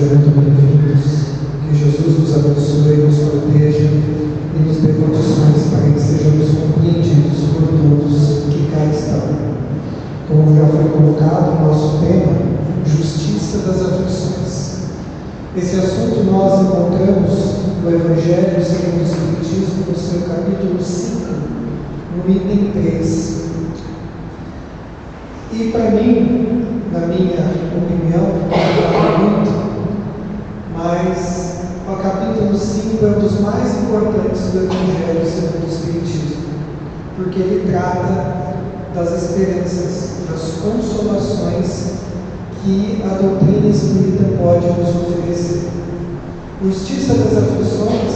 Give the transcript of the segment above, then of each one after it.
sejam muito bem-vindos. Que Jesus nos abençoe, nos proteja e nos dê condições para que sejamos compreendidos por todos que cá estão. Como já foi colocado, o nosso tema, justiça das aflições. Esse assunto nós encontramos no Evangelho segundo o Espiritismo, no seu capítulo 5, no item 3. E para mim, na minha opinião, não muito, mas o capítulo 5 é um dos mais importantes do Evangelho segundo o Espiritismo, porque ele trata das experiências, das consolações que a doutrina espírita pode nos oferecer. Justiça das aflições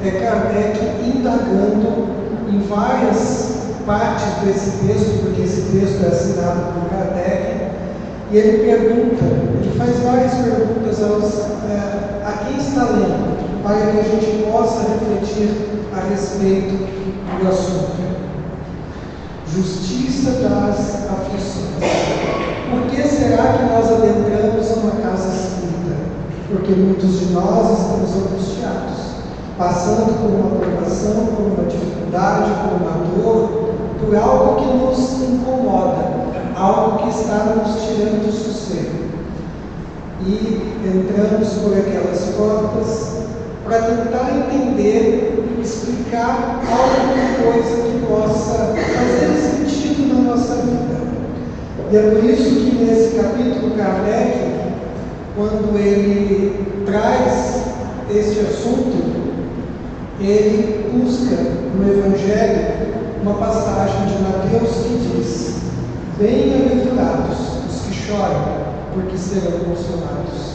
é Kardec indagando em várias partes desse texto, porque esse texto é assinado por Kardec, e ele pergunta, ele faz várias perguntas a quem está lendo, para que a gente possa refletir a respeito do assunto. Justiça das aflições. Por que será que nós adentramos uma casa espírita? Porque muitos de nós estamos angustiados, passando por uma provação, por uma dificuldade, por uma dor, por algo que nos incomoda, algo que está nos tirando o sossego. E entramos por aquelas portas para tentar entender, explicar alguma coisa que possa fazer sentido na nossa vida. E é por isso que nesse capítulo Kardec, quando ele traz este assunto, ele busca no Evangelho uma passagem de Mateus que diz: bem-aventurados os que choram, porque serão consolados.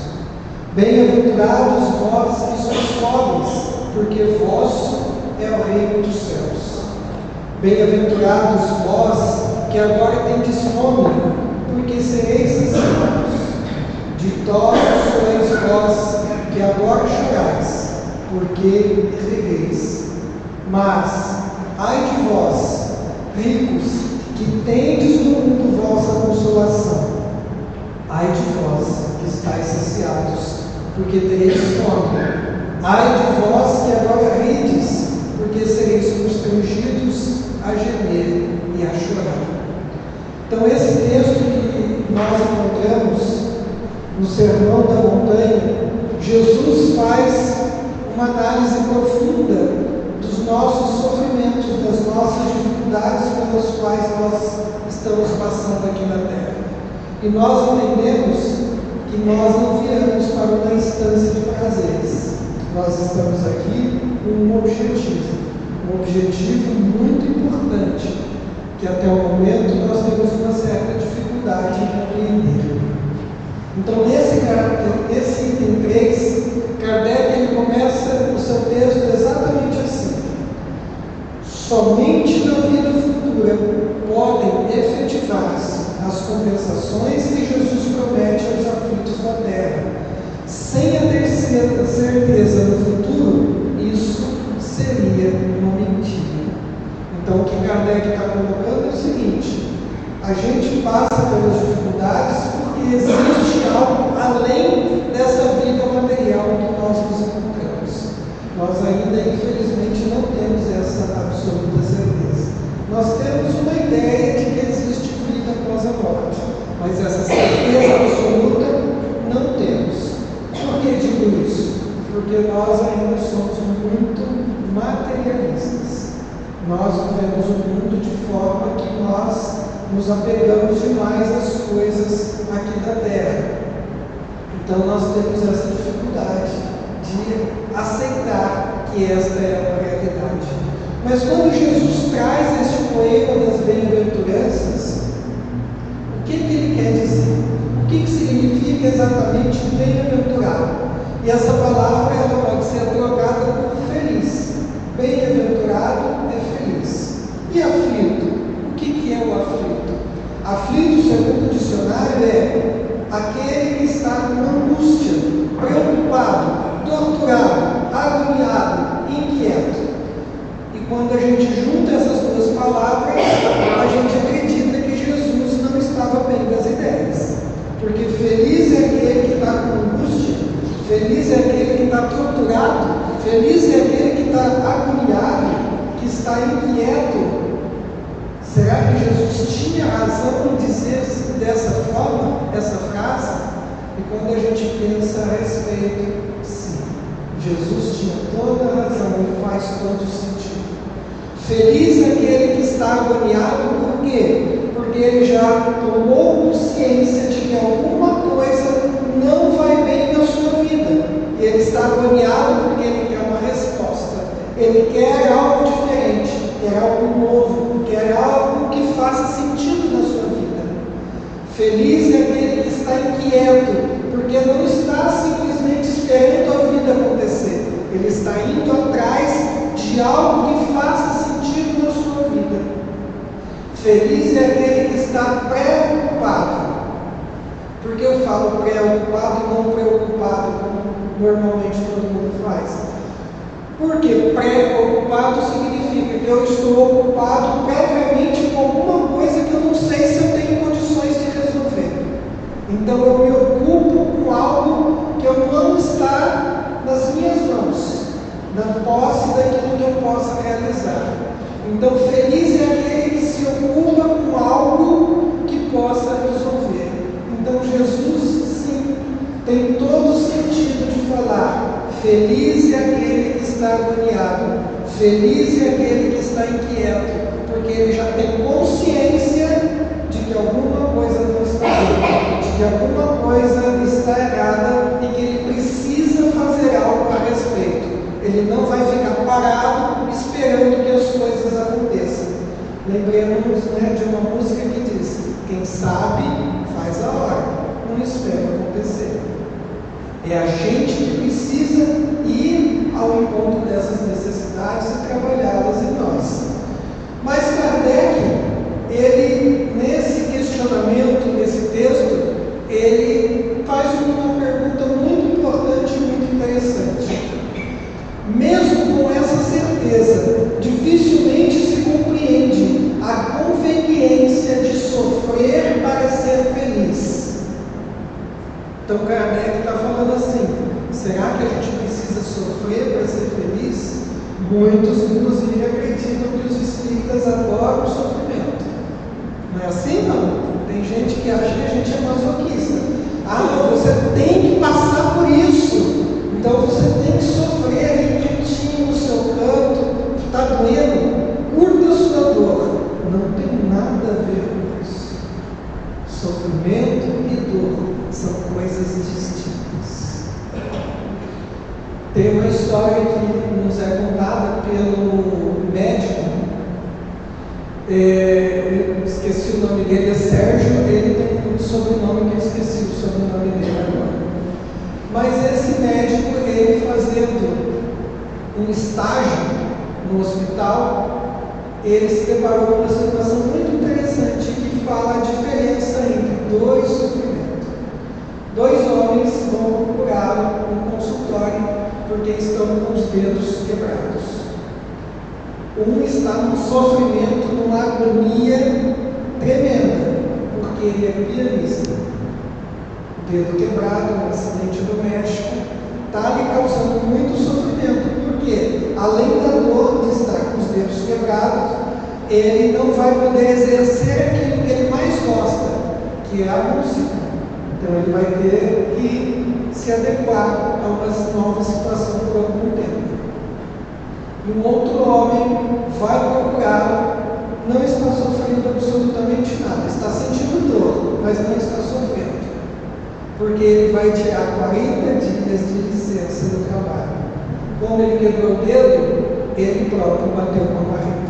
Bem-aventurados vós que sois pobres, porque vosso é o reino dos céus. Bem-aventurados vós que agora tendes fome, porque sereis saciados. Ditosos sois vós que agora chorais, porque rireis. Mas, ai de vós, ricos, que tendes no mundo vossa consolação. Ai de vós que estáis saciados, porque tereis fome. Ai de vós que agora rides, porque sereis constrangidos a gemer e a chorar. Então esse texto que nós encontramos no Sermão da Montanha, Jesus faz uma análise profunda dos nossos sofrimentos, das nossas dificuldades pelas quais nós estamos passando aqui na Terra. E nós entendemos que nós não viemos para uma instância de prazeres. Nós estamos aqui com um objetivo muito importante, que até o momento nós temos uma certa dificuldade em compreender. Então, nesse item 3, Kardec ele começa o seu texto exatamente assim: somente na vida futura podem efetivar-se as compensações que Jesus promete aos aflitos da terra. Sem a terceira certeza no futuro, isso seria uma mentira. Então, o que Kardec está colocando é o seguinte: a gente passa pelas dificuldades porque existe algo além dessa vida material que nós nos encontramos. Nós ainda, infelizmente, não temos essa absoluta certeza. Nós temos uma ideia de que existe vida após a morte, mas essa certeza absoluta não temos. Por que digo isso? Porque nós ainda somos muito materialistas. Nós vivemos o mundo de forma que nós nos apegamos demais às coisas aqui da Terra. Então nós temos essa dificuldade de aceitar que esta é a realidade. Mas quando Jesus traz este poema das bem-aventuranças, o que ele quer dizer? O que significa exatamente bem-aventurado? E essa palavra ela pode ser trocada por feliz. Bem-aventurado é feliz. E aflito? O que é o aflito? Aflito, segundo o dicionário, é aquele que está com angústia, preocupado, torturado, agoniado, inquieto. E quando a gente junta essas duas palavras, a gente acredita que Jesus não estava bem das ideias. Porque feliz é aquele que está com angústia aquele que está torturado, feliz é aquele que está agoniado, que está inquieto. Será que Jesus tinha razão em dizer dessa forma, essa frase? E quando a gente pensa a respeito, sim, Jesus tinha toda a razão e faz todo sentido. Feliz é aquele que está agoniado, por quê? Porque ele já tomou consciência de que alguma coisa não vai bem na sua vida. E ele está agoniado porque ele quer uma resposta. Ele quer algo diferente, quer algo novo, quer algo que faça sentido na sua vida. Feliz é aquele que está inquieto, porque não está simplesmente esperando a vida acontecer. Ele está indo atrás de algo que faça sentido na sua vida. Feliz é aquele que está preocupado. Por que eu falo preocupado e não preocupado, como normalmente todo mundo faz? Porque preocupado significa que eu estou ocupado previamente com alguma coisa que eu não sei se eu tenho condições de resolver. Então eu me ocupo com algo que eu não está nas minhas mãos, na posse daquilo que eu possa realizar. Então feliz é aquele que se ocupa com algo que possa resolver. Então Jesus, sim, tem todo o sentido de falar: feliz é aquele que está agoniado, feliz é aquele que está inquieto, porque ele já tem consciência de que alguma coisa não está bem, de que alguma coisa está errada e que ele precisa fazer algo a respeito. Ele não vai ficar parado esperando que as coisas aconteçam. Lembremos, de uma música que diz: quem sabe faz a hora, não espera acontecer. É a gente que precisa ir ao encontro dessas necessidades e trabalhá-las em nós. Mas Kardec, ele, nesse questionamento, nesse texto, ele faz uma pergunta muito importante e muito interessante. Mesmo com essa certeza, dificilmente se compreende a conveniência de sofrer para ser feliz. Então Kardec está falando assim: será que a gente precisa sofrer para ser feliz? Muitos, inclusive, acreditam que os espíritas adoram o sofrimento. Não é assim, não? Tem gente que acha que a gente é masoquista. Ah, você tem que passar por isso. Então você tem que sofrer ali quietinho no seu canto, está doendo, curta a sua dor. Não tem nada a ver com isso. Sofrimento e dor são coisas distintas. Tem uma história que nos é contada pelo médico, esqueci o nome dele, é Sérgio, ele tem um sobrenome que eu esqueci o sobrenome dele agora. Mas esse médico, ele fazendo um estágio no hospital, ele se deparou com uma situação muito interessante que fala a diferença entre dois sofrimentos. Dois homens vão procurar um consultório porque estão com os dedos quebrados. Um está num sofrimento, numa agonia tremenda, porque ele é pianista. Dedo quebrado, um acidente doméstico, está lhe causando muito sofrimento, porque além da dor de estar com os dedos quebrados, ele não vai poder exercer aquilo que ele mais gosta, que é a música. Então ele vai ter que se adequar a uma nova situação por algum tempo. E um outro homem vai procurá-lo, não está sofrendo absolutamente nada, está sentindo dor, mas não está sofrendo, porque ele vai tirar 40 dias de licença do trabalho. Quando ele quebrou o dedo, ele próprio bateu com a barriga.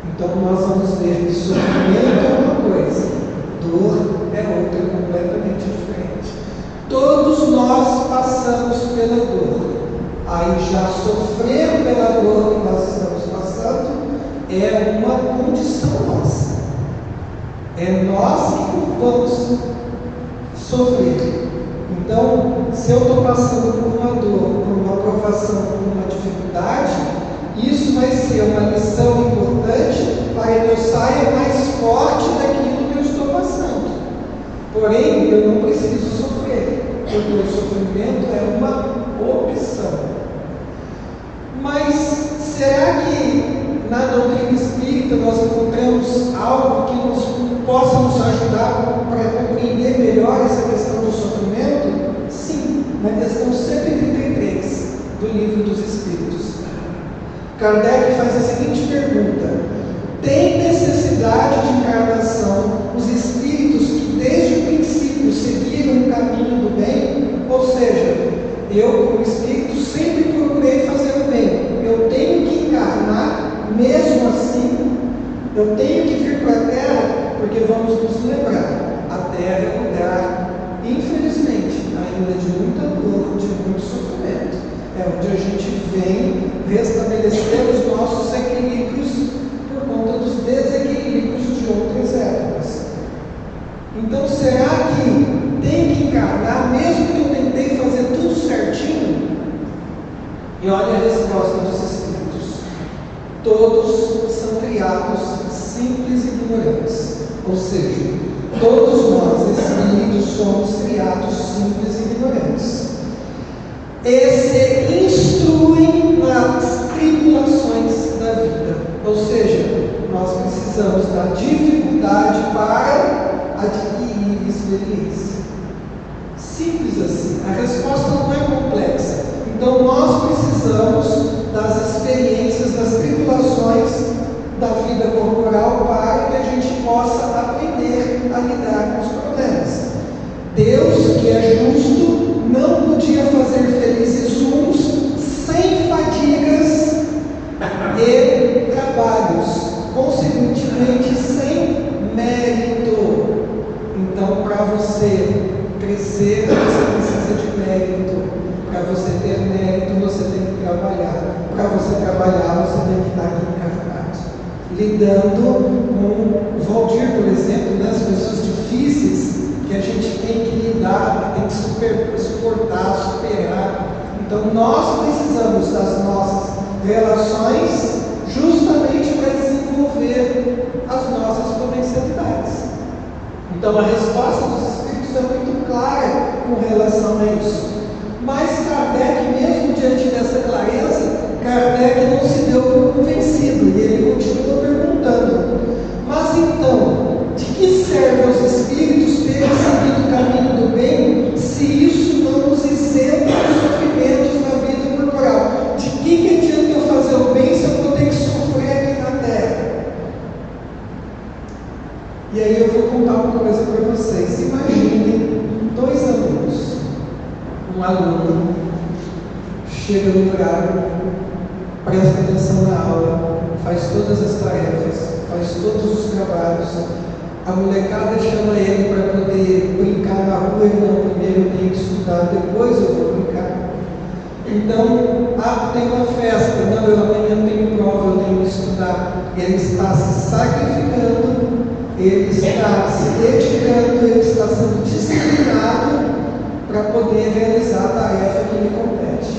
Então nós vamos ver que sofrimento é uma coisa, dor é outra completamente diferente. Todos nós passamos pela dor. Aí já sofrer pela dor que nós estamos passando é uma condição nossa. É nós que vamos sofrer. Então, se eu estou passando por uma dor, por uma provação, por uma dificuldade, isso vai ser uma lição importante para que eu saia mais forte daquilo que eu estou passando. Porém, eu não preciso sofrer, porque o sofrimento sofrimento é uma opção. Mas será que na doutrina espírita nós encontramos algo que possa nos ajudar para compreender melhor essa questão do sofrimento? Sim, na questão 133 do Livro dos Espíritos. Kardec faz a seguinte pergunta: tem necessidade de encarnação os espíritos que desde o princípio seguiram o caminho do bem? Ou seja, eu, como espírito, sempre procurei fazer o bem. Eu tenho que encarnar, mesmo assim, eu tenho que vir para a Terra, porque vamos nos lembrar, a Terra é um lugar, infelizmente, ainda de muita dor, de muito sofrimento. É onde a gente vem restabelecer os nossos equilíbrios por conta dos desequilíbrios de outras épocas. Então, será que tem que encarnar, mesmo que eu tentei fazer tudo certinho? E olha a resposta dos Espíritos: todos são criados simples e ignorantes. Ou seja, todos nós, Espíritos, somos criados simples e ignorantes. E se instruem nas tribulações da vida. Ou seja, nós precisamos da dificuldade para adquirir experiência. Simples assim. A resposta não é complexa. Então nós precisamos das experiências, das tribulações da vida corporal para que a gente possa aprender a lidar com os problemas. Deus, que é justo, não podia fazer felizes uns sem fadigas e trabalhos, consequentemente sem mérito. Então, para você crescer, você precisa de mérito. Para você ter mérito, você tem que trabalhar. Para você trabalhar, você tem que estar aqui encarnado. Lidando com o Valdir, por exemplo, né, as pessoas difíceis que a gente tem que lidar, tem que suportar, superar. Então, nós precisamos das nossas relações justamente para desenvolver as nossas potencialidades. Então, a resposta dos Espíritos é muito clara com relação a isso. Mas Kardec, mesmo diante dessa clareza, Kardec não se deu por convencido, e ele continua perguntando: mas então, de que serve aos Espíritos terem seguido o caminho do bem, se isso não nos isenta dos sofrimentos na vida corporal? De que adianta eu fazer o bem se eu vou ter que sofrer aqui na Terra? E aí eu vou contar uma coisa para vocês. Imaginem dois alunos. Um aluno chega no horário, presta atenção na aula, faz todas as tarefas, faz todos os trabalhos. A molecada chama ele para poder brincar na rua. Ele não, primeiro eu tenho que estudar, depois eu vou brincar. Então, tem uma festa, não, eu amanhã tenho prova, eu tenho que estudar. Ele está se sacrificando, ele está se dedicando, ele está sendo disciplinado para poder realizar a tarefa que lhe compete.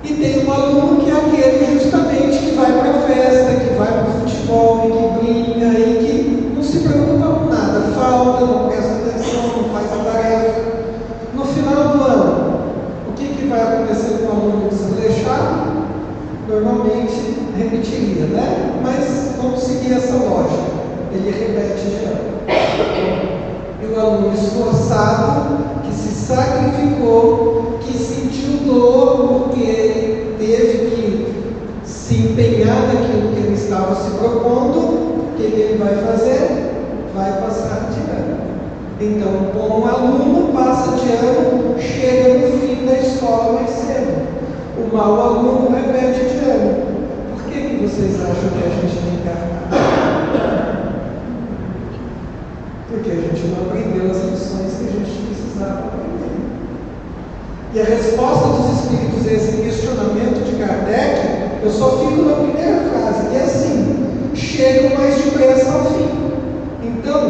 E tem um aluno que é aquele justamente que vai para a festa, que vai para o futebol, e que brinca, e que não se preocupa com nada, falta, não presta atenção, não faz a tarefa. No final do ano, o que vai acontecer com o aluno desleixado? Normalmente repetiria, né? Mas vamos seguir essa lógica. Ele repete de ano. E o aluno esforçado, que se sacrificou, que sentiu dor porque ele teve que se empenhar naquilo que ele estava se propondo, o que ele vai fazer? Vai passar de ano. Então, o bom aluno passa de ano, chega no fim da escola mais cedo. O mau aluno repete de ano. Por que vocês acham que a gente tem encarnado? Porque a gente não aprendeu as lições que a gente precisava aprender. E a resposta dos Espíritos a esse questionamento de Kardec, eu só fico na primeira frase, que é assim: chegam mais depressa ao fim. Então,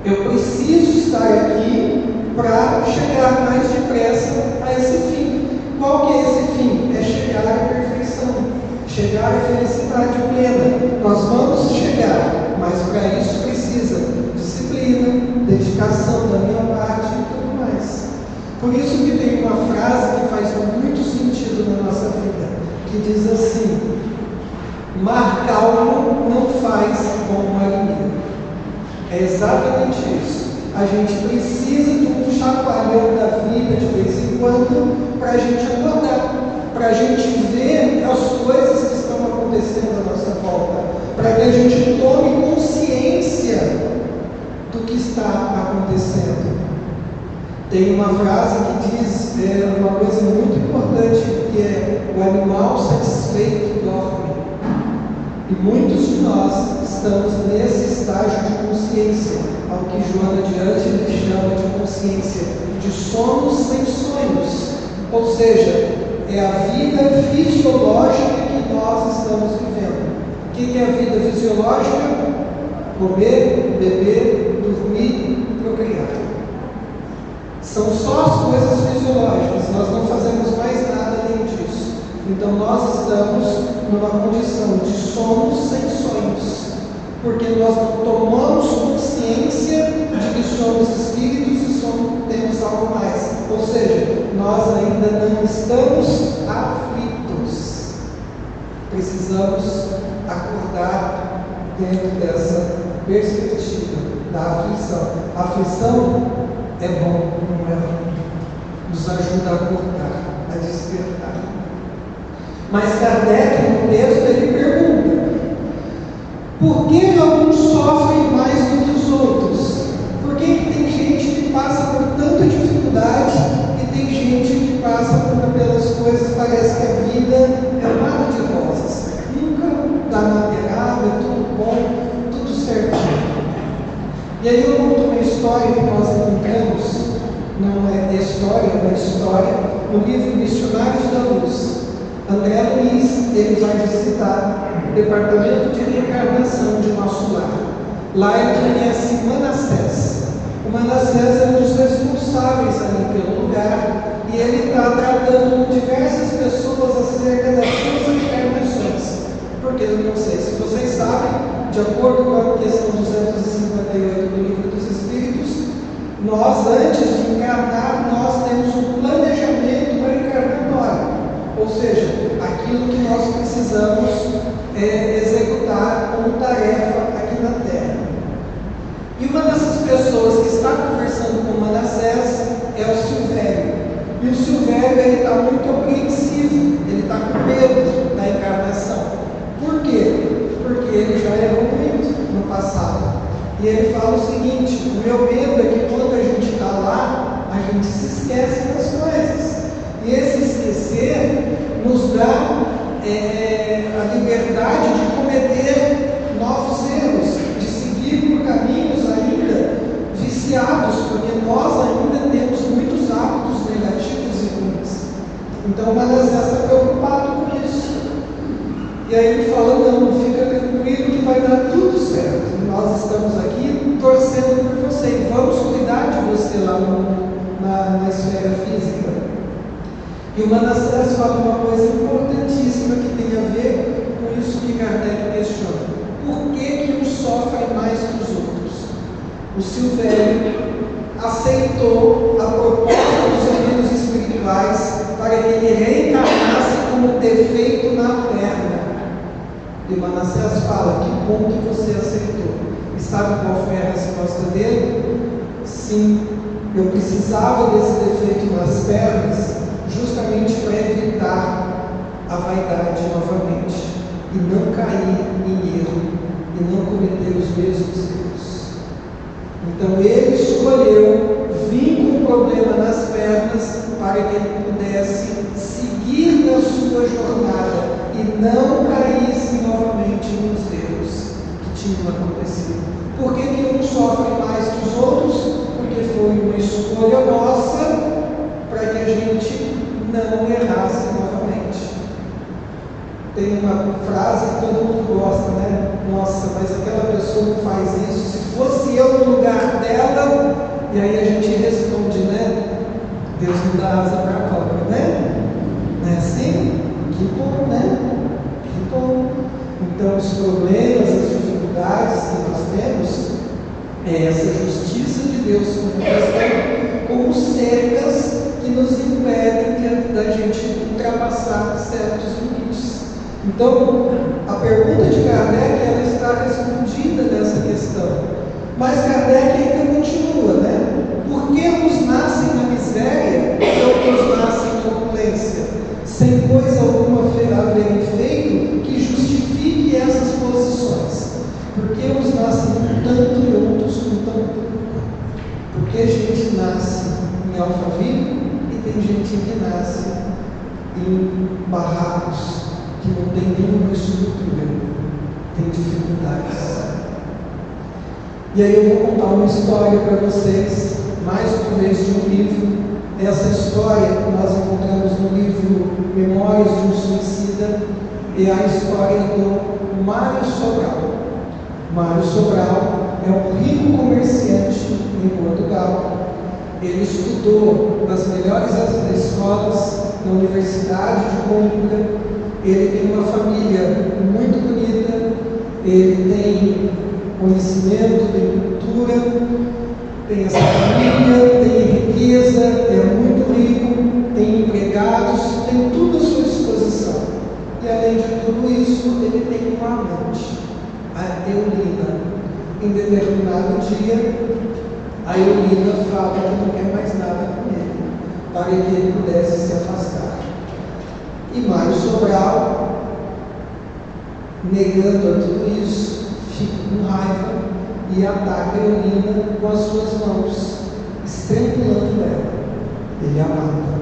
eu preciso estar aqui para chegar mais depressa a esse fim. Qual que é esse fim? É chegar à perfeição, chegar à felicidade plena. Nós vamos chegar, mas para isso precisa disciplina, dedicação da minha parte e tudo mais. Por isso que tem uma frase que faz muito sentido na nossa vida, que diz assim: mar calmo não faz bom marinheiro. É exatamente isso. A gente precisa de um chacoalhão da vida de vez em quando para a gente acordar, para a gente ver as coisas que estão acontecendo à nossa volta, para que a gente tome consciência do que está acontecendo. Tem uma frase que diz uma coisa muito importante, que é: o animal satisfeito dorme. E muitos de nós estamos nesse estágio de consciência, ao que Joana de Ângeles chama de consciência, de sonos sem sonhos. Ou seja, é a vida fisiológica que nós estamos vivendo. O que é a vida fisiológica? Comer, beber, dormir, procriar. São só as coisas fisiológicas, nós não fazemos mais nada além disso. Então nós estamos numa condição de sonos sem sonhos, porque nós não tomamos consciência de que somos espíritos e temos algo mais. Ou seja, nós ainda não estamos aflitos. Precisamos acordar dentro dessa perspectiva da aflição. A aflição é bom, não é ruim. Nos ajuda a acordar, a despertar. Mas Kardec, no texto, ele pergunta: por que alguns sofrem mais do que os outros? Por que tem gente que passa por tanta dificuldade e tem gente que passa pelas coisas, parece que a vida é um mar de rosas, nunca dá nada errado, é tudo bom, tudo certinho. E aí eu conto uma história que nós encontramos, não é história, é uma história, no livro Missionários da Luz. André Luiz, ele vai visitar o departamento de reencarnação de nosso lar. Lá ele conhece Manassés. O Manassés é um dos responsáveis ali pelo lugar, e ele está tratando com diversas pessoas acerca das suas encarnações. Porque eu não sei se vocês sabem, de acordo com a questão 258 do Livro dos Espíritos, nós, antes de encarnar, nós temos um planejamento reencarnatório. Ou seja, aquilo que nós precisamos executar como tarefa aqui na Terra. E uma dessas pessoas que está conversando com Manassés é o Silvério. E o Silvério está muito apreensivo, ele está com medo da encarnação. Por quê? Porque ele já errou muito no passado. E ele fala o seguinte: o meu medo é que quando a gente está lá, a gente se esquece das coisas. E esse esquecer nos dá a liberdade de cometer novos erros, de seguir por caminhos ainda viciados, porque nós ainda temos muitos hábitos negativos e ruins. Então o Manassés está preocupado com isso. E aí ele fala: não, fica tranquilo que vai dar tudo certo. Nós estamos aqui torcendo por você e vamos cuidar de você lá na esfera física. E o Manassés fala uma coisa importantíssima que tem a ver com isso que Kardec questiona. Por que uns sofrem mais que os outros? O Silvério aceitou a proposta dos amigos espirituais para que ele reencarnasse como defeito na perna. E Manassés fala: que bom que você aceitou. E sabe qual foi a resposta dele? Sim, eu precisava desse defeito nas pernas justamente para evitar a vaidade novamente e não cair em erro e não cometer os mesmos erros. Então ele escolheu vir com um problema nas pernas para que ele pudesse seguir na sua jornada e não caísse novamente nos erros que tinham acontecido. Por que uns sofrem mais que os outros? Porque foi uma escolha nossa para que a gente não errasse novamente. Tem uma frase que todo mundo gosta, né? Nossa, mas aquela pessoa não faz isso. Se fosse eu no lugar dela, e aí a gente responde, né? Deus não dá asa para a cobra, né? Não é assim? Que bom, né? Que bom. Então, os problemas, as dificuldades que nós temos, é essa justiça de Deus como cercas nos impedem da gente ultrapassar certos limites. Então, a pergunta de Kardec, ela está respondida nessa questão. Mas Kardec ainda continua, né? Por que uns nascem na miséria e outros nascem na opulência, sem coisa alguma haverem feito que justifique essas posições? Por que uns nascem com tanto e outros com tão pouco? Porque a gente nasce em Alphaville e tem gente que nasce em barracos que não tem nenhuma estrutura, tem dificuldades. E aí eu vou contar uma história para vocês, mais uma vez de um livro. Essa história que nós encontramos no livro Memórias de um Suicida é a história do Mário Sobral. Mário Sobral é um rico comerciante em Portugal. Ele estudou nas melhores escolas, na Universidade de Coimbra. Ele tem uma família muito bonita, ele tem conhecimento, tem cultura, tem essa família, tem riqueza, é muito rico, tem empregados, tem tudo à sua disposição. E além de tudo isso, ele tem uma amante, a Eulina. Em determinado dia, a Eulina fala que não quer mais nada com ele, para que ele pudesse se afastar. E Mário Sobral, negando a tudo isso, fica com raiva e ataca a Eulina com as suas mãos, estrangulando ela. Ele a mata.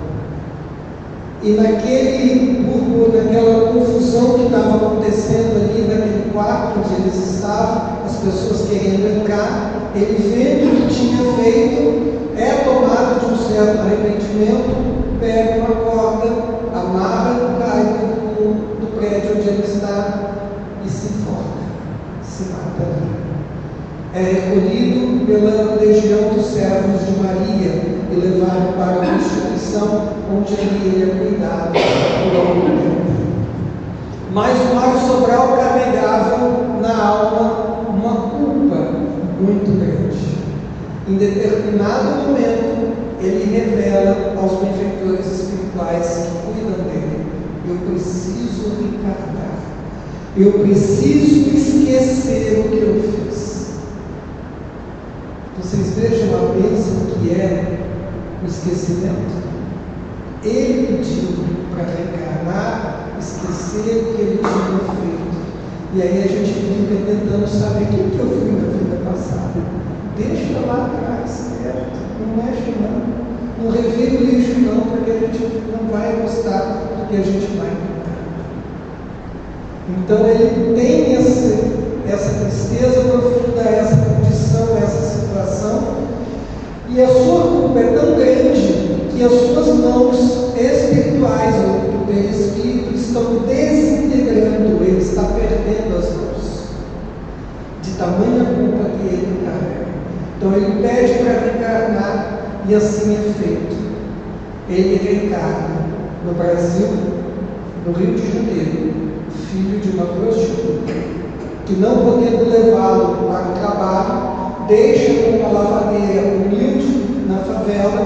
E naquele burburinho, naquela confusão que estava acontecendo ali naquele quarto onde eles estavam, as pessoas querendo entrar, ele vendo o que tinha feito, é tomado de um certo arrependimento, pega uma corda, amarra o caio do prédio onde ele está e se enforca, se mata ali. É recolhido pela legião dos servos de Maria e levado para uma instituição onde ele é cuidado por algum tempo. Mas o Mário Sobral carregava na alma uma culpa muito grande. Em determinado momento, ele revela aos benfeitores espirituais que cuidam dele: eu preciso reencarnar, eu preciso esquecer o que eu fiz. Vocês vejam a bênção que é o esquecimento. Ele pediu para reencarnar, esquecer o que ele tinha feito. E aí a gente fica tentando saber o que eu fui na vida passada. Deixa lá atrás, não mexe não. Não revira o lixo não, porque a gente não vai gostar do que a gente vai encontrar. Então ele tem essa tristeza profunda, essa condição, essa situação, e a sua culpa é tão grande que as suas mãos espirituais, ou do perispírito, estão desintegrando, ele está perdendo as mãos, de tamanha culpa que ele carrega. Então ele pede para reencarnar, e assim é feito. Ele reencarna no Brasil, no Rio de Janeiro, filho de uma prostituta, que não podendo levá-lo para o trabalho, deixa uma lavadeira humilde na favela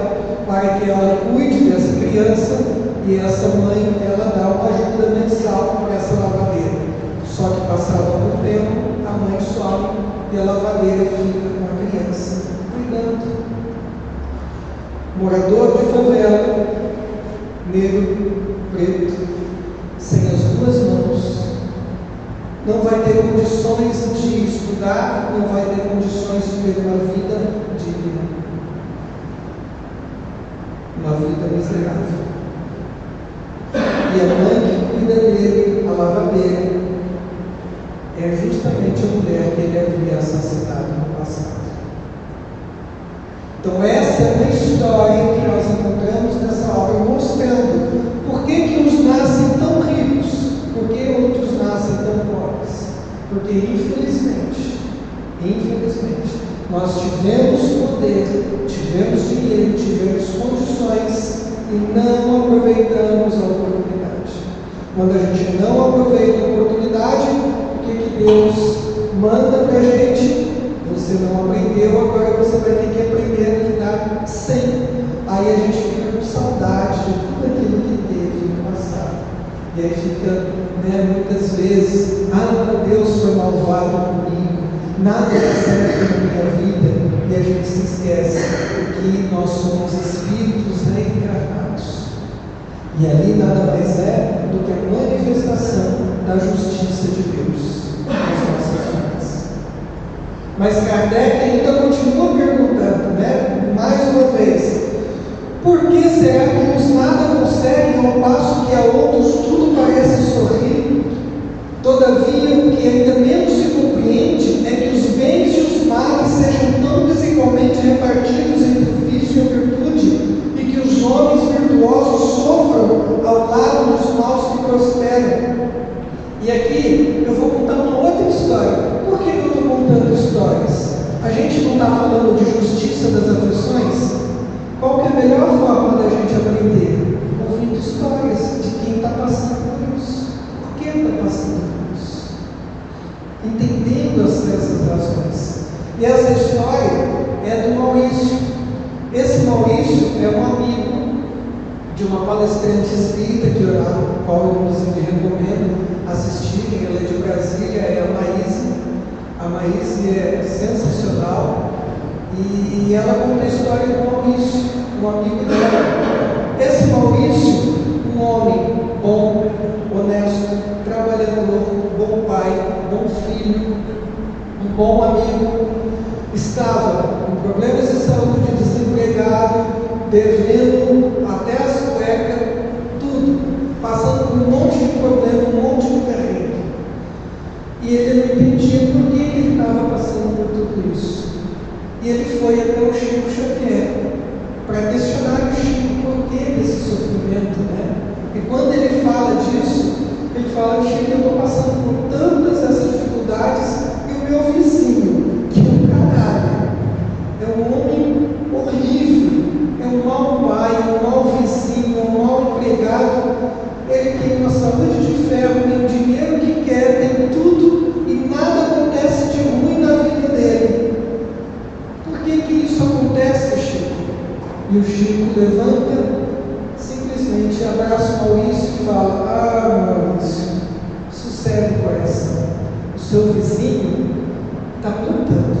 para que ela cuide dessa criança, e essa mãe, ela dá uma ajuda mensal para essa lavadeira. Só que passado algum tempo, a mãe some e a lavadeira fica com a criança cuidando. Morador de favela, negro, preto, sem as duas mãos, não vai ter condições de estudar, não vai ter condições de ter uma vida digna, uma vida miserável. E a mãe que cuida dele, a lavadeira, é justamente a mulher que ele havia assassinado no passado. Então essa é uma história que nós encontramos nessa obra, mostrando por que uns nascem tão ricos, por que outros nascem tão pobres. Porque infelizmente, nós tivemos poder, tivemos dinheiro, tivemos condições e não aproveitamos a oportunidade. Quando a gente não aproveita a oportunidade, o que Deus manda para a gente? Você não aprendeu, agora você vai ter que aprender a lidar sem. aí a gente fica com saudade de tudo aquilo que teve no passado. E aí fica, muitas vezes, meu Deus foi malvado comigo, nada dá certo na minha vida, e a gente se esquece que nós somos espíritos reencarnados. E ali nada mais é do que a manifestação da justiça de Deus nas nossas vidas. Mas Kardec ainda continua perguntando, mais uma vez, por que será que uns nada conseguem ao passo que a outros tudo parece sorrir? Todavia, o que ainda menos se compreende é que os bens e os males sejam tão desigualmente repartidos entre o vício e a virtude, e que os homens virtuosos sofram ao lado dos maus que prosperam. E aqui eu vou contar uma outra história. Por que eu estou contando histórias? A gente não está falando de justiça das aflições? Qual que é a melhor forma da gente aprender? Ouvindo histórias de quem está passando por isso. Por que está passando por isso? Entendendo essas razões. E essa história é do Maurício. Esse Maurício é um amigo de uma palestrante espírita que o qual eu inclusive recomendo assistirem. Ela é de Brasília, é a Maíse. A Maíse é sensacional. E ela conta a história do Maurício, um amigo dela. Esse Maurício, um homem bom, honesto, trabalhador, bom pai, bom filho, um bom amigo, estava com problemas de saúde, desempregado, devendo até as cuecas, tudo, passando por um monte de problema, um monte de perrengue. E ele não entendia por que ele estava passando por tudo isso. E ele foi até o Chico Xavier para questionar o Chico por que desse sofrimento, E quando ele fala disso, ele fala: Chico, eu estou passando por tantas essas dificuldades, e o meu vizinho, que é um caralho, é um homem horrível, é um mau pai, um mau vizinho, um mau empregado, ele tem uma saúde de ferro, tem o dinheiro que quer, tem tudo, e nada acontece de ruim na vida dele. Por que isso acontece, Chico? E o Chico levanta, simplesmente abraça o Maurício e fala: Maurício, sossego com essa. O seu vizinho está plantando.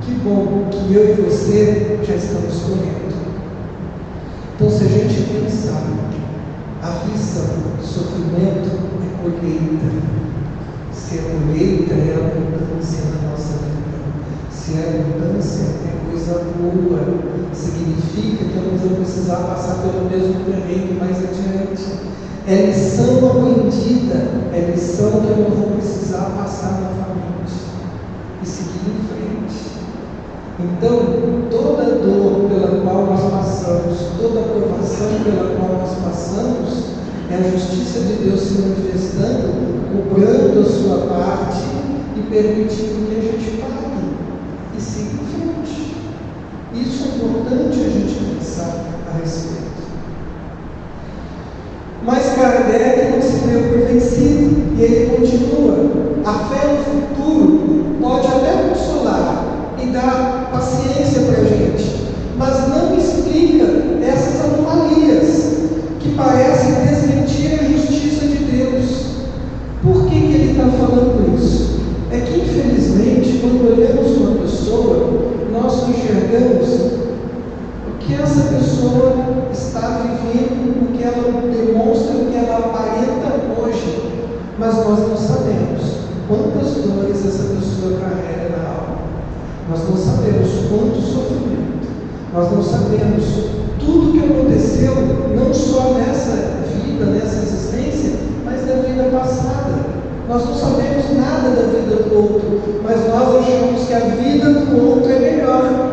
Que bom que eu e você já estamos colhendo. Então, se a gente pensar, a visão do sofrimento é colheita. Se é colheita, é abundância na nossa vida. Se é abundância, é coisa boa. Significa que eu não vou precisar passar pelo mesmo perrengue mais adiante. É lição aprendida, é lição que eu não vou precisar passar novamente. E seguir em frente. Então, toda dor pela qual nós passamos, toda provação pela qual nós passamos, é a justiça de Deus se manifestando, cobrando a sua parte e permitindo que a gente pague e siga em frente. Isso é importante a gente pensar a respeito. Mas Kardec não se deu por vencido e ele continua. A fé no futuro pode até consolar e dar paciência para a gente, mas não explica essas anomalias que parecem desmentir a justiça de Deus. Por que ele está falando isso? É que, infelizmente, quando olhamos uma pessoa, nós enxergamos o que essa pessoa está vivendo, o que ela demonstra, o que ela aparenta hoje, mas nós não sabemos quantas dores essa pessoa carrega na alma. Nós não sabemos quanto sofrimento. Nós não sabemos tudo que aconteceu, não só nessa vida, nessa existência, mas da vida passada. Nós não sabemos nada da vida do outro, mas nós achamos que a vida do outro é melhor.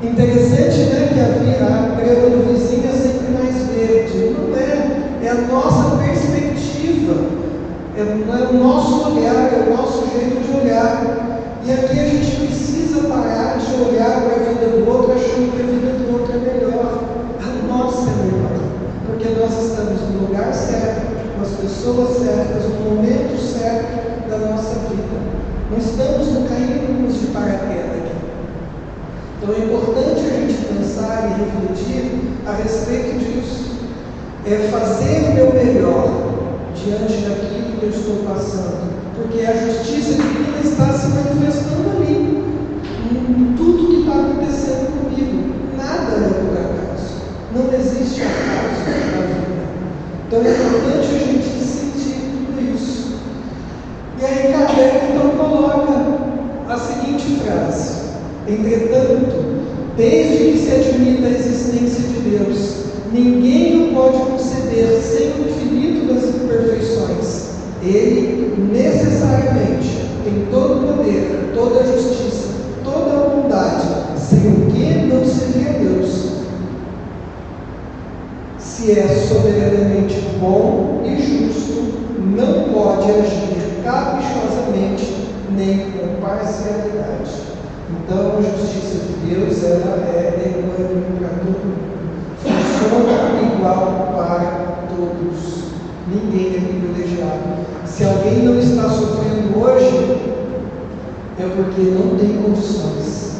Interessante, que a grama do vizinho é sempre mais verde. Não é, é a nossa perspectiva, é o nosso olhar, é o nosso jeito de olhar. E aqui a gente precisa parar de olhar para a vida do outro achando que a vida do outro é melhor. A nossa é melhor, porque nós estamos no lugar certo, com as pessoas certas, no momento certo da nossa vida. Não estamos no caímos de paraquedas aqui. Então é importante a gente pensar pensar e refletir a respeito disso. É fazer o meu melhor diante daquilo que eu estou passando, porque a justiça divina está se manifestando ali, em tudo que está acontecendo comigo. Nada é por acaso, não existe acaso na vida. Então é importante a gente sentir tudo isso. E aí Kardec então coloca a seguinte frase: entretanto, desde que se admita a existência de Deus, ninguém o pode conceder sem o infinito das imperfeições. Ele necessariamente tem todo o poder, toda a justiça, toda a bondade, sem o que não seria Deus. Se é soberanamente bom e justo, não pode agir caprichosamente nem com parcialidade. Então a justiça de Deus ela é equânime para todo mundo, funciona igual para todos, ninguém é privilegiado. Se alguém não está sofrendo hoje, é porque não tem condições,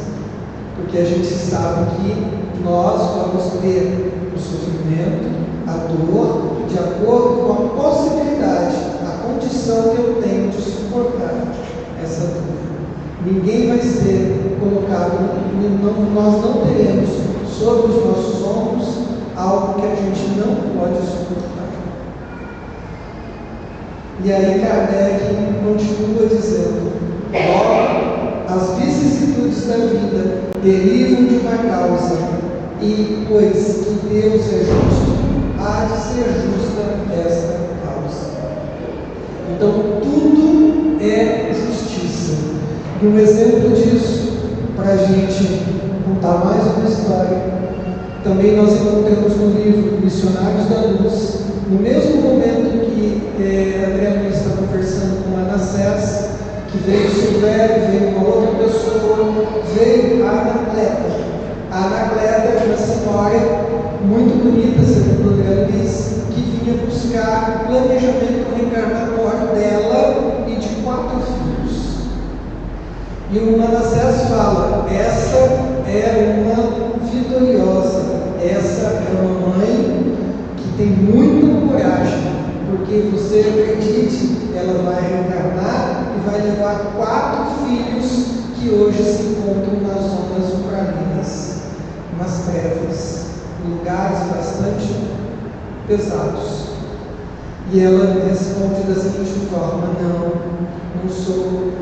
porque a gente sabe que nós vamos ter o sofrimento, a dor, de acordo com a possibilidade, a condição que eu tenho de suportar essa dor. Ninguém vai ser colocado, nós não teremos sobre os nossos ombros algo que a gente não pode suportar. E aí Kardec continua dizendo: logo, as vicissitudes da vida derivam de uma causa, e pois que Deus é justo, há de ser justa esta causa. Então tudo é justiça. E um exemplo disso, para a gente contar mais uma história, também nós encontramos no livro Missionários da Luz, no mesmo momento que André Luiz está conversando com Manassés, que veio o Silvério, veio uma outra pessoa, veio a Anacleta. A Anacleta é uma senhora muito bonita, segundo André Luiz, que vinha buscar o planejamento reencarnatório dela e de 4 filhos. E o Manassés fala: essa é uma vitoriosa, essa é uma mãe que tem muita coragem, porque você acredite, ela vai reencarnar e vai levar 4 filhos que hoje se encontram nas zonas umbralinas, nas trevas, em lugares bastante pesados. E ela responde da seguinte forma: não sou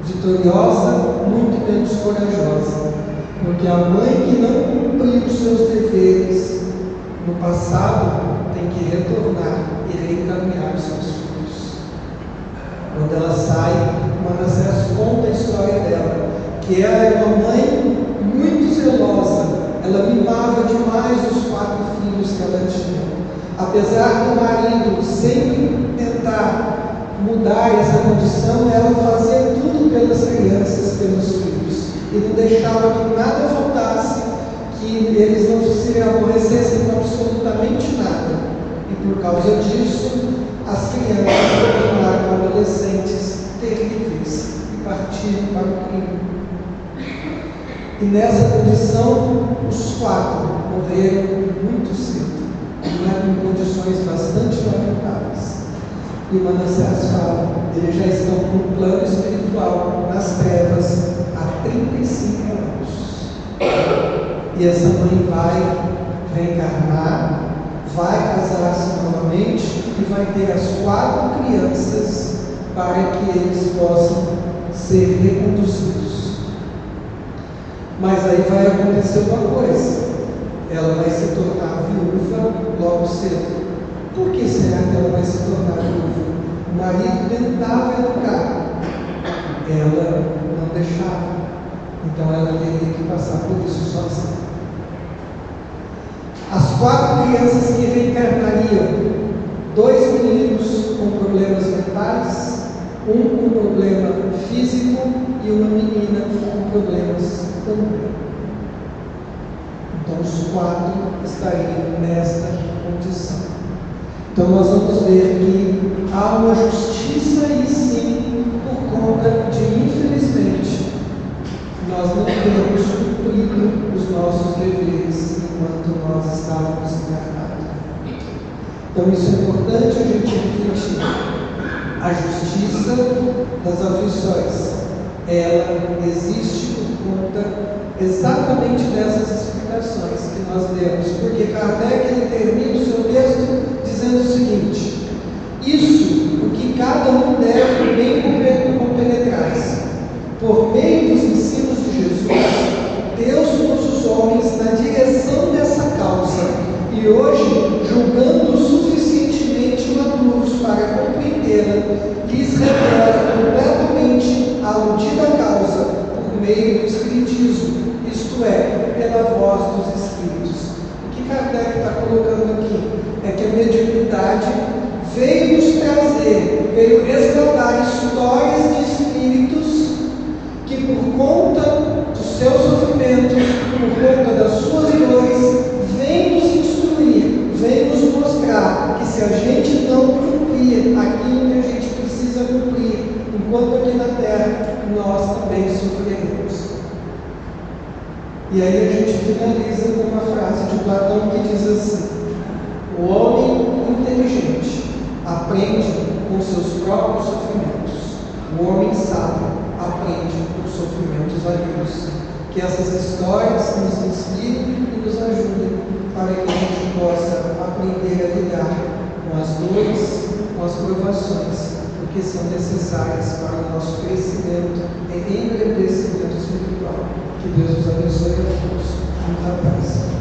vitoriosa, muito menos corajosa, porque a mãe que não cumpriu os seus deveres no passado tem que retornar e reencaminhar os seus filhos. Quando ela sai, Manassés conta a história dela, que ela é uma mãe muito zelosa, ela mimava demais os 4 filhos que ela tinha. Apesar do marido sempre tentar mudar essa condição, ela fazia tudo pelas crianças, pelos filhos, e não deixava que nada faltasse, que eles não se aborrecessem com absolutamente nada. E por causa disso, as crianças se tornaram adolescentes terríveis e partiram para o crime. E nessa condição, os 4 morreram muito cedo, em condições bastante lamentáveis. E Manassés fala: eles já estão no plano espiritual, nas trevas, há 35 anos. E essa mãe vai reencarnar, vai casar-se novamente e vai ter as 4 crianças para que eles possam ser reconduzidos. Mas aí vai acontecer uma coisa: ela vai se tornar viúva logo cedo. Por que será que ela vai se tornar viúva? O marido tentava educar, ela não deixava. Então ela teria que passar por isso sozinha. As 4 crianças que reencarnariam, 2 meninos com problemas mentais, um com problema físico e uma menina com problemas também. Então os 4 estariam nesta condição. Então nós vamos ver que há uma justiça aí sim, por conta de, infelizmente, nós não temos cumprido os os nossos deveres enquanto nós estávamos encarnados. Então isso é importante a gente refletir. A justiça das aflições, ela existe por conta exatamente dessas explicações que nós demos, porque Kardec ele termina o seu texto dizendo o seguinte: isso, o que cada um deve bem compenetrar, por meio dos ensinos de Jesus, Deus pôs os homens na direção dessa causa, e hoje, julgando suficientemente maduros para compreendê-la, lhes revela completamente a aludida causa por meio do Espiritismo, isto é, pela voz dos Espíritos. O que Kardec está colocando aqui é que a mediunidade veio nos trazer, veio resgatar histórias de espíritos que, por conta dos seus sofrimentos, por conta das suas dores, vem nos instruir, vem nos mostrar que se a gente não cumprir aquilo que a gente precisa cumprir, enquanto aqui na Terra, nós também sofreremos. E aí a gente finaliza com uma frase de Platão que diz assim: o homem inteligente aprende com seus próprios sofrimentos, o homem sábio aprende com sofrimentos alheios. Que essas histórias nos inspirem e nos ajudem para que a gente possa aprender a lidar com as dores, com as provações, porque são necessárias para o nosso crescimento e engrandecimento espiritual. Que Deus nos abençoe a todos. Muita paz.